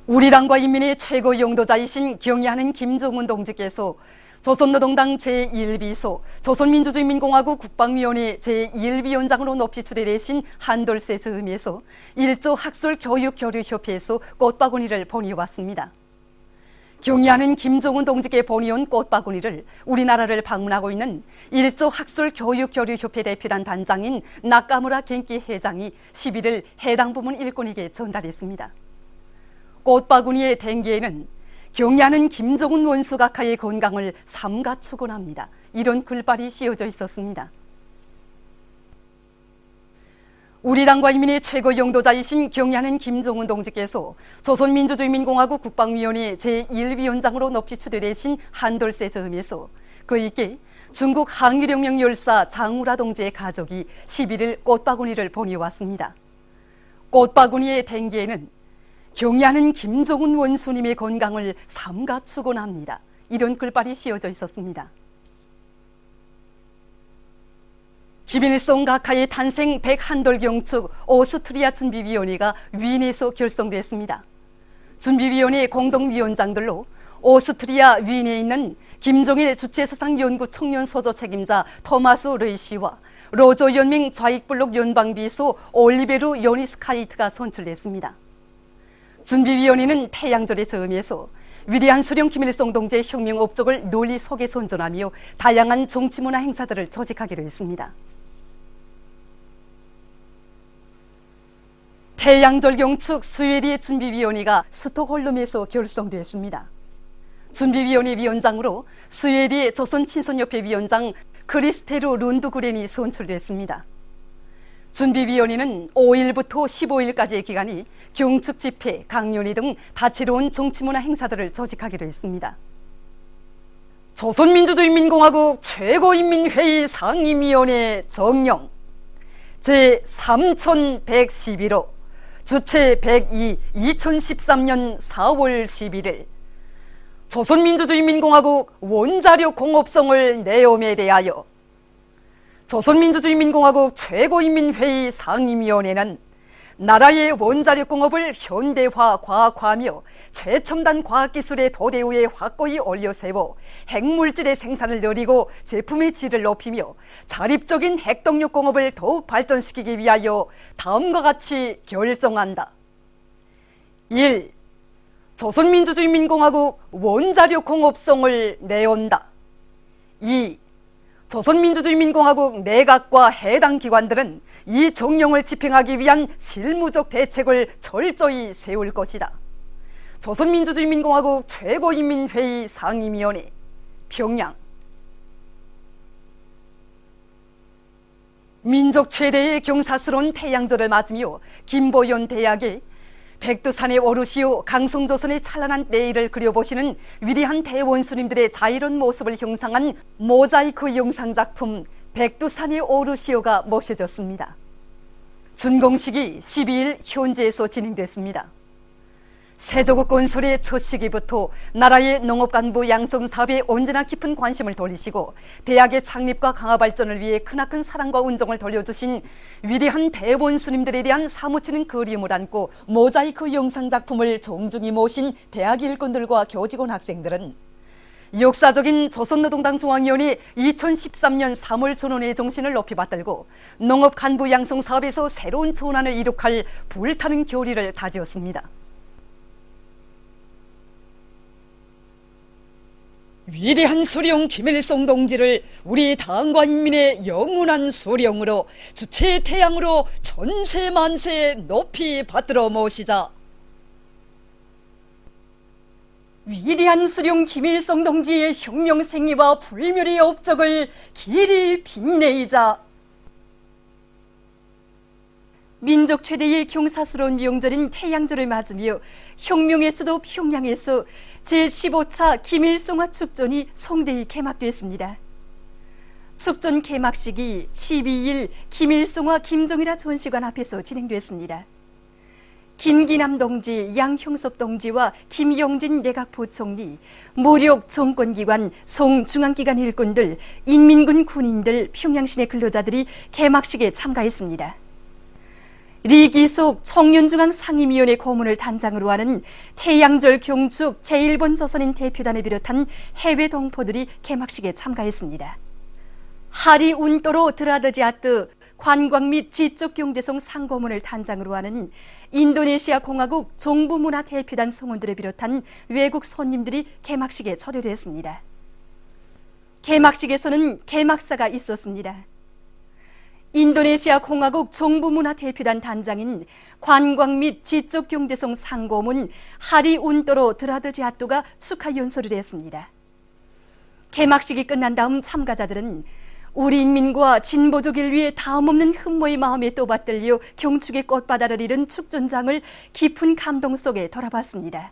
우리 당과 인민의 최고 용도자이신 경의하는 김정은 동지께서 조선노동당 제1비서 조선민주주의인민공화국 국방위원회 제1위원장으로 높이 추대되신 한돌세 즈음에서 일조 학술교육교류협회에서 꽃바구니를 보내왔습니다. 경의하는 김정은 동지께 보내온 꽃바구니를 우리나라를 방문하고 있는 일조 학술교육교류협회 대표단 단장인 나카무라 겐키 회장이 11일 해당 부문 일꾼에게 전달했습니다. 꽃바구니의 댕기에는 경의하는 김정은 원수각하의 건강을 삼가 축원합니다. 이런 글발이 씌워져 있었습니다. 우리 당과 인민의 최고 용도자이신 경의하는 김정은 동지께서 조선민주주의인민공화국 국방위원회 제1위원장으로 높이 추대되신 한돌세 즈음에서 그에게 중국 항일혁명 열사 장우라 동지의 가족이 11일 꽃바구니를 보내왔습니다. 꽃바구니의 댕기에는 경의하는 김정은 원수님의 건강을 삼가 축원합니다. 이런 글발이 씌워져 있었습니다. 김일성 각하의 탄생 101돌 경축 오스트리아 준비위원회가 위엔에서 결성됐습니다. 준비위원회 공동위원장들로 오스트리아 위엔에 있는 김정일 주체사상연구 청년서조 책임자 토마스 레이시와 로저 연맹 좌익블록 연방비서 올리베르 요니스카이트가 선출됐습니다. 준비위원회는 태양절의 즈음에서 위대한 수령 김일성 동지의 혁명 업적을 널리 속에 선전하며 다양한 정치문화 행사들을 조직하기로 했습니다. 태양절 경축 스웨리의 준비위원회가 스톡홀름에서 결성됐습니다. 준비위원회 위원장으로 스웨리의 조선친선협회 위원장 크리스테르 룬드그렌이 선출됐습니다. 준비위원회는 5일부터 15일까지의 기간이 경축 집회, 강연회 등 다채로운 정치문화 행사들을 조직하기로 했습니다. 조선민주주의인민공화국 최고인민회의 상임위원회 정령 제3111호 주체 102 2013년 4월 11일 조선민주주의인민공화국 원자력 공업성을 내옴에 대하여 조선민주주의인민공화국 최고인민회의 상임위원회는 나라의 원자력 공업을 현대화 과학화하며 최첨단 과학기술의 도대 위에 확고히 올려세워 핵물질의 생산을 늘리고 제품의 질을 높이며 자립적인 핵동력 공업을 더욱 발전시키기 위하여 다음과 같이 결정한다. 1. 조선민주주의인민공화국 원자력 공업성을 내온다. 2. 조선민주주의인민공화국 내각과 해당 기관들은 이 정령을 집행하기 위한 실무적 대책을 철저히 세울 것이다. 조선민주주의인민공화국 최고인민회의 상임위원회 평양. 민족 최대의 경사스러운 태양절을 맞으며 김보연 대학의 백두산의 오르시오 강성조선의 찬란한 내일을 그려보시는 위대한 대원수님들의 자유로운 모습을 형상한 모자이크 영상작품 백두산의 오르시오가 모셔졌습니다. 준공식이 12일 현지에서 진행됐습니다. 세조국 건설의 첫 시기부터 나라의 농업간부 양성 사업에 언제나 깊은 관심을 돌리시고 대학의 창립과 강화 발전을 위해 크나큰 사랑과 운정을 돌려주신 위대한 대원수님들에 대한 사무치는 그리움을 안고 모자이크 영상작품을 정중히 모신 대학 일꾼들과 교직원 학생들은 역사적인 조선노동당 중앙위원회 2013년 3월 전원의 정신을 높이 받들고 농업간부 양성 사업에서 새로운 전환을 이룩할 불타는 결의를 다지었습니다. 위대한 수령 김일성 동지를 우리 당과 인민의 영원한 수령으로 주체의 태양으로 전세 만세 높이 받들어 모시자. 위대한 수령 김일성 동지의 혁명 생애와 불멸의 업적을 길이 빛내이자. 민족 최대의 경사스러운 명절인 태양절을 맞으며 혁명의 수도 평양에서 제15차 김일성화 축전이 성대히 개막됐습니다. 축전 개막식이 12일 김일성화 김정일화 전시관 앞에서 진행됐습니다. 김기남 동지, 양형섭 동지와 김영진 내각부총리, 모력 정권기관, 송중앙기관 일꾼들, 인민군 군인들, 평양시내 근로자들이 개막식에 참가했습니다. 리기속 청년중앙 상임위원회 고문을 단장으로 하는 태양절 경축 제1본 조선인 대표단을 비롯한 해외 동포들이 개막식에 참가했습니다. 하리 운도로 드라드지아트 관광 및 지적경제성 상고문을 단장으로 하는 인도네시아 공화국 종부문화 대표단 성원들을 비롯한 외국 손님들이 개막식에 초대됐습니다. 개막식에서는 개막사가 있었습니다. 인도네시아 공화국 종부문화 대표단 단장인 관광 및 지적경제성 상고문 하리 운도로 드라드지아토가 축하 연설을 했습니다. 개막식이 끝난 다음 참가자들은 우리 인민과 진보족을 위해 다음없는 흠모의 마음에 또받들려 경축의 꽃바다를 이룬 축전장을 깊은 감동 속에 돌아봤습니다.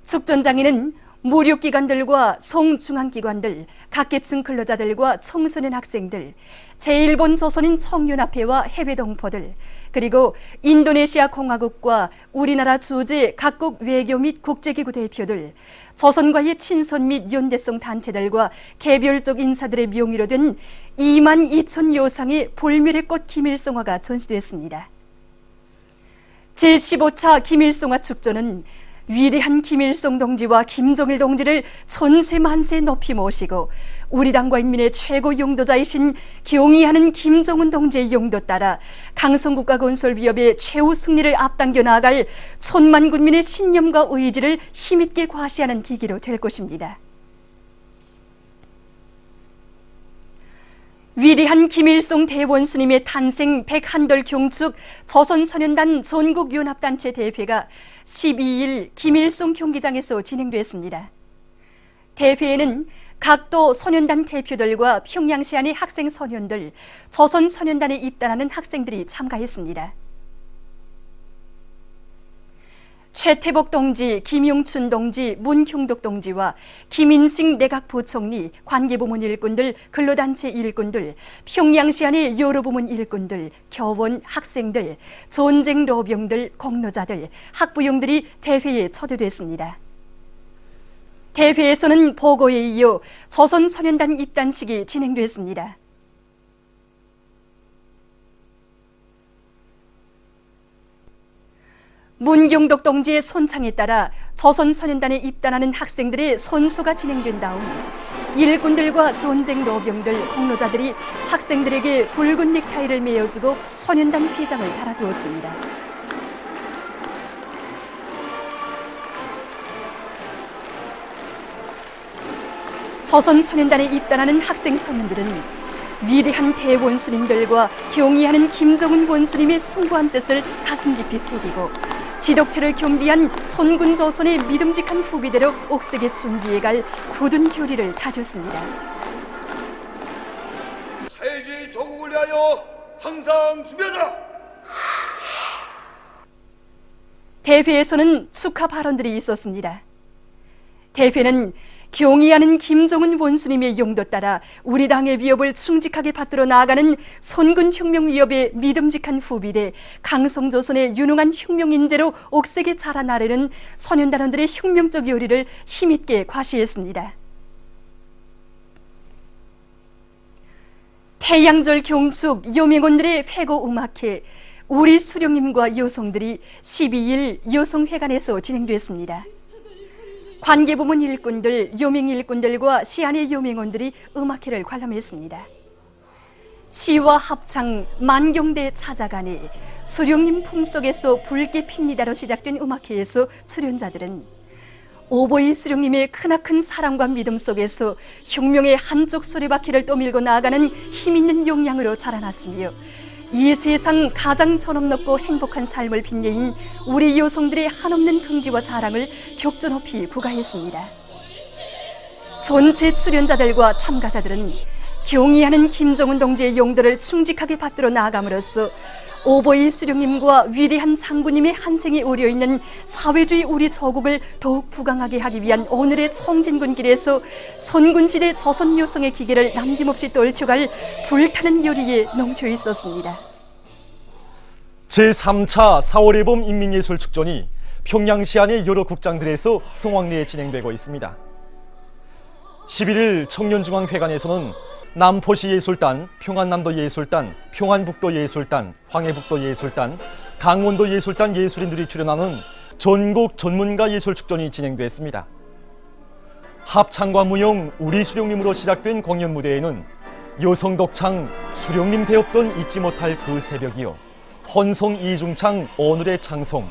축전장에는 무력기관들과 송중앙기관들, 각계층 근로자들과 청소년 학생들, 제1본 조선인 청년합회와 해외 동포들, 그리고 인도네시아 공화국과 우리나라 주재 각국 외교 및 국제기구 대표들, 조선과의 친선 및 연대성 단체들과 개별적 인사들의 명의로 된 2만 2천 여상의 볼메레 꽃 김일성화가 전시됐습니다. 제15차 김일성화 축전은 위대한 김일성 동지와 김정일 동지를 천세만세 높이 모시고 우리 당과 인민의 최고 용도자이신 경의하는 김정은 동지의 용도 따라 강성국가 건설 위협의 최후 승리를 앞당겨 나아갈 천만 군민의 신념과 의지를 힘있게 과시하는 기기로 될 것입니다. 위대한 김일성 대원수님의 탄생 101돌 경축 조선소년단 전국연합단체 대회가 12일 김일성 경기장에서 진행됐습니다. 대회에는 각도 소년단 대표들과 평양시 안의 학생 소년들, 조선소년단에 입단하는 학생들이 참가했습니다. 최태복 동지, 김용춘 동지, 문경덕 동지와 김인식 내각부총리, 관계부문 일꾼들, 근로단체 일꾼들, 평양시 안의 여러 부문 일꾼들, 교원, 학생들, 전쟁 로병들, 공로자들, 학부형들이 대회에 초대됐습니다. 대회에서는 보고에 이어 조선소년단 입단식이 진행됐습니다. 문경덕 동지의 손창에 따라 조선소년단에 입단하는 학생들의 선수가 진행된 다음 일꾼들과 전쟁 로병들, 공로자들이 학생들에게 붉은 넥타이를 메어주고 소년단 휘장을 달아주었습니다. 조선소년단에 입단하는 학생 소년들은 위대한 대원수님들과 경의하는 김정은 원수님의 숭고한 뜻을 가슴 깊이 새기고 지독체를 겸비한 선군 조선의 믿음직한 후비대로 옥색에 준비해갈 굳은 교리를 다졌습니다. 사회주의 조국을 위하여 항상 준비하자! 대회에서는 축하 발언들이 있었습니다. 대회는 경의하는 김정은 원수님의 용도 따라 우리 당의 위협을 충직하게 받들어 나아가는 선군혁명 위협의 믿음직한 후비대 강성조선의 유능한 혁명인재로 옥색에 자라나려는 소년단원들의 혁명적 요리를 힘있게 과시했습니다. 태양절 경축 여명원들의 회고 음악회 우리 수령님과 여성들이 12일 여성회관에서 진행됐습니다. 관계부문 일꾼들, 여명 일꾼들과 시안의 여명원들이 음악회를 관람했습니다. 시와 합창, 만경대 찾아가니 수령님 품속에서 붉게 핍니다로 시작된 음악회에서 출연자들은 오보이 수령님의 크나큰 사랑과 믿음 속에서 혁명의 한쪽 수레바퀴를 떠밀고 나아가는 힘있는 역량으로 자라났으며 이 세상 가장 존엄롭고 행복한 삶을 빛내인 우리 여성들의 한없는 긍지와 자랑을 격조 높이 부가했습니다. 전체 출연자들과 참가자들은 경의하는 김정은 동지의 용도를 충직하게 받들어 나아감으로써 오보이 수령님과 위대한 장군님의 한생이 우려있는 사회주의 우리 조국을 더욱 부강하게 하기 위한 오늘의 총진군 길에서 선군시대 조선 여성의 기계를 남김없이 떨쳐갈 불타는 요리에 넘쳐 있었습니다. 제3차 4월 예봄 인민예술축전이 평양시 안의 여러 국장들에서 성황리에 진행되고 있습니다. 11일 청년중앙회관에서는 남포시 예술단, 평안남도 예술단, 평안북도 예술단, 황해북도 예술단, 강원도 예술단 예술인들이 출연하는 전국 전문가 예술축전이 진행됐습니다. 합창과 무용, 우리 수령님으로 시작된 공연 무대에는 여성 덕창, 수령님 배웠던 잊지 못할 그 새벽이요, 헌성 이중창, 오늘의 창송,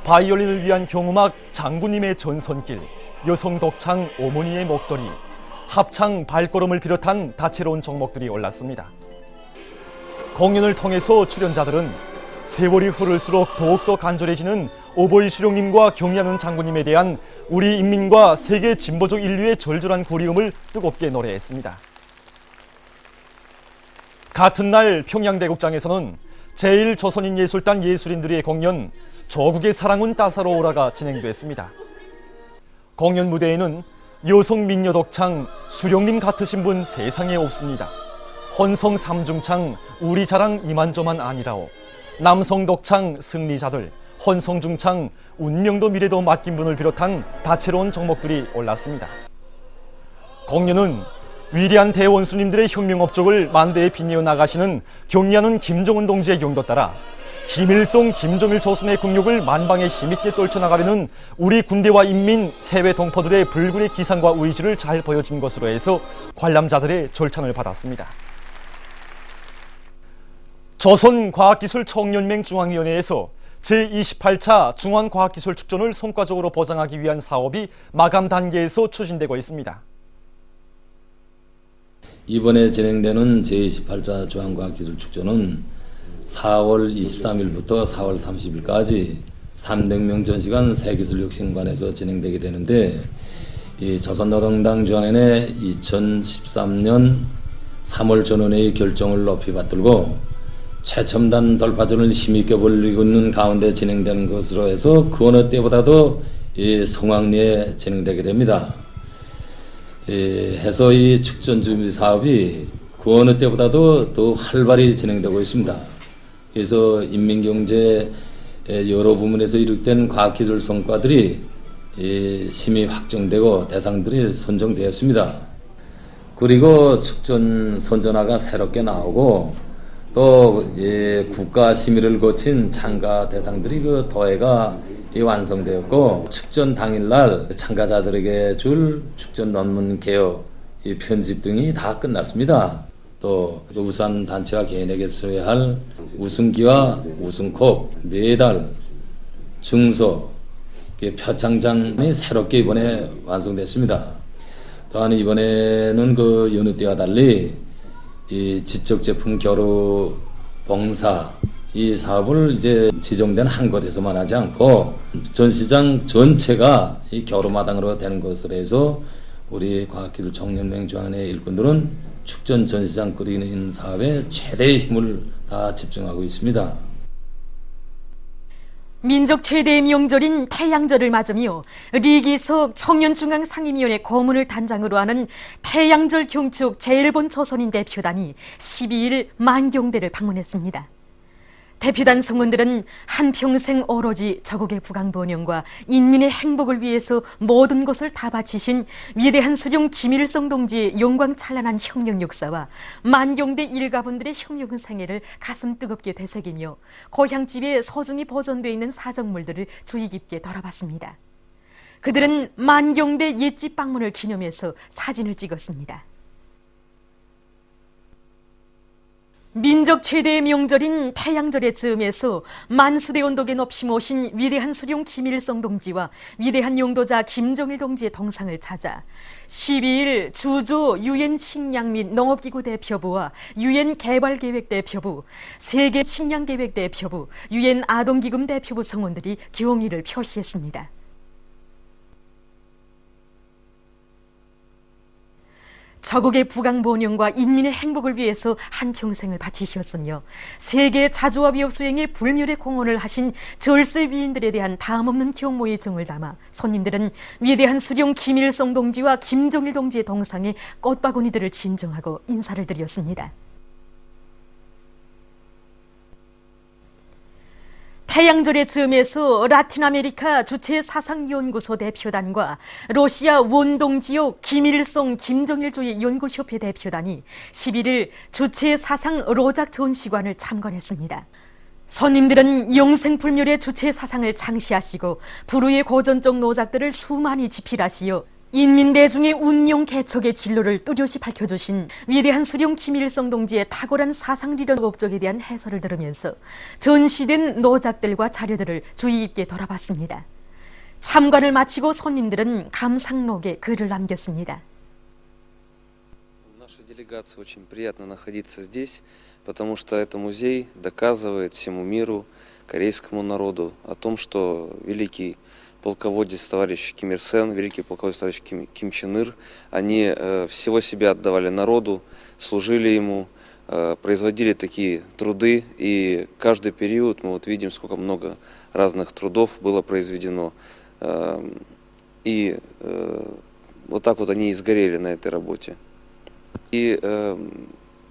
바이올린을 위한 경음악 장군님의 전선길, 여성 덕창 어머니의 목소리, 합창 발걸음을 비롯한 다채로운 종목들이 올랐습니다. 공연을 통해서 출연자들은 세월이 흐를수록 더욱더 간절해지는 오보이 수령님과 경의하는 장군님에 대한 우리 인민과 세계 진보적 인류의 절절한 그리움을 뜨겁게 노래했습니다. 같은 날 평양대국장에서는 제1조선인 예술단 예술인들의 공연 조국의 사랑은 따사로우라가 진행됐습니다. 공연 무대에는 여성 민요 덕창 수령님 같으신 분 세상에 없습니다, 헌성 삼중창 우리 자랑 이만저만 아니라오, 남성 덕창 승리자들, 헌성 중창 운명도 미래도 맡긴 분을 비롯한 다채로운 종목들이 올랐습니다. 공연은 위대한 대원수님들의 혁명 업적을 만대에 빛내어 나가시는 경의하는 김정은 동지의 용도 따라 김일성, 김정일 조선의 국력을 만방에 힘있게 떨쳐나가려는 우리 군대와 인민, 세외 동포들의 불굴의 기상과 의지를 잘 보여준 것으로 해서 관람자들의 절찬을 받았습니다. 조선과학기술총연맹 중앙위원회에서 제28차 중앙과학기술축전을 성과적으로 보장하기 위한 사업이 마감 단계에서 추진되고 있습니다. 이번에 진행되는 제28차 중앙과학기술축전은 4월 23일부터 4월 30일까지 300명 전시간 세기술혁신관에서 진행되게 되는데, 이 조선노동당 중앙위원회 2013년 3월 전원회의 결정을 높이 받들고 최첨단 돌파전을 힘있게 벌이고 있는 가운데 진행되는 것으로 해서 그 어느 때보다도 성황리에 진행되게 됩니다. 해서 이 축전 준비 사업이 그 어느 때보다도 더 활발히 진행되고 있습니다. 그래서 인민경제 여러 부문에서 이룩된 과학기술 성과들이 심히 확정되고 대상들이 선정되었습니다. 그리고 축전 선전화가 새롭게 나오고 또 국가 심의를 거친 참가 대상들이 그 도해가 완성되었고, 축전 당일날 참가자들에게 줄 축전 논문 개요, 편집 등이 다 끝났습니다. 또 우수한 단체와 개인에게 수여야 할 우승기와 우승컵, 메달, 증서, 표창장이 새롭게 이번에 완성됐습니다. 또한 이번에는 그 여느 때와 달리 이 지적제품 교류 봉사 이 사업을 이제 지정된 한 곳에서만 하지 않고 전시장 전체가 이 교류마당으로 되는 것으로 해서 우리 과학기술총연맹 중앙회 일꾼들은 축전 전시장 끓이는 사업에 최대의 힘을 다 집중하고 있습니다. 민족 최대의 명절인 태양절을 맞으며 리기석 청년중앙상임위원회 고문을 단장으로 하는 태양절 경축 제1본 조선인 대표단이 12일 만경대를 방문했습니다. 대표단 성원들은 한평생 오로지 저국의 부강번영과 인민의 행복을 위해서 모든 것을 다 바치신 위대한 수령 김일성 동지의 영광찬란한 혁명 역사와 만경대 일가분들의 혁명 생애를 가슴 뜨겁게 되새기며 고향집에 소중히 보존되어 있는 사적물들을 주의 깊게 돌아봤습니다. 그들은 만경대 옛집 방문을 기념해서 사진을 찍었습니다. 민족 최대의 명절인 태양절의 즈음에서 만수대 언덕에 높이 모신 위대한 수령 김일성 동지와 위대한 용도자 김정일 동지의 동상을 찾아 12일 주조 유엔 식량 및 농업기구 대표부와 유엔 개발계획 대표부, 세계 식량계획 대표부, 유엔 아동기금 대표부 성원들이 경의를 표시했습니다. 저국의 부강번영과 인민의 행복을 위해서 한평생을 바치셨으며 세계 자주화비업 수행에 불멸의 공헌을 하신 절세 위인들에 대한 다음없는 경모의 정을 담아 손님들은 위대한 수령 김일성 동지와 김정일 동지의 동상에 꽃바구니들을 진정하고 인사를 드렸습니다. 태양절의 즈음에서 라틴 아메리카 주체 사상연구소 대표단과 러시아 원동지역 김일성 김정일주의 연구협회 대표단이 11일 주체 사상 로작 전시관을 참관했습니다. 손님들은 영생불멸의 주체 사상을 창시하시고 불후의 고전적 노작들을 수많이 집필하시어 인민대중의 운용 개척의 진로를 뚜렷이 밝혀주신 위대한 수령 김일성 동지의 탁월한 사상리력 업적에 대한 해설을 들으면서 전시된 노작들과 자료들을 주의 깊게 돌아봤습니다. 참관을 마치고 손님들은 감상록에 글을 남겼습니다. Нашей делегации очень приятно находиться здесь, потому что это музей доказывает всему миру, корейскому народу о том, что великий полководец товарищ Ким Ир Сен, великий полководец товарищ Ким Чен Ир, они всего себя отдавали народу, служили ему, производили такие труды, и каждый период мы вот видим, сколько много разных трудов было произведено, и вот так вот они и сгорели на этой работе. И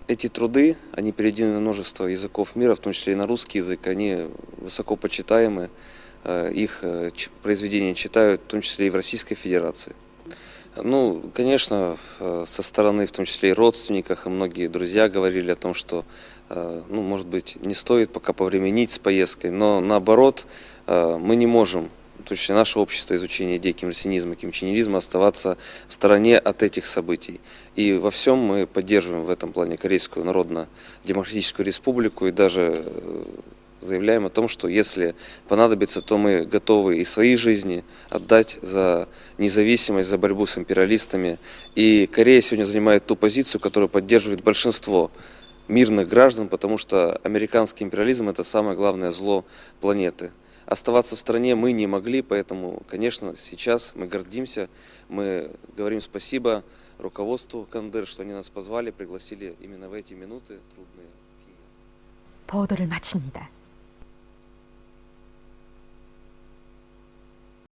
эти труды, они переведены на множество языков мира, в том числе и на русский язык, они высоко почитаемы, их произведения читают, в том числе и в Российской Федерации. Ну, конечно, со стороны, в том числе и родственников, и многие друзья говорили о том, что, ну, может быть, не стоит пока повременить с поездкой, но наоборот, мы не можем, точнее, наше общество изучения идей кимирсинизма, кимченеризма оставаться в стороне от этих событий. И во всем мы поддерживаем в этом плане Корейскую Народно-Демократическую Республику и даже заявляем о том, что если понадобится, то мы готовы и свои жизни отдать за независимость, за борьбу с империалистами. И Корея сегодня занимает ту позицию, которую поддерживает большинство мирных граждан, потому что американский империализм – это самое главное зло планеты. Оставаться в стране мы не могли, поэтому, конечно, сейчас мы гордимся, мы говорим спасибо руководству КНДР, что они нас позвали, пригласили именно в эти минуты трудные. 보도를 마칩니다.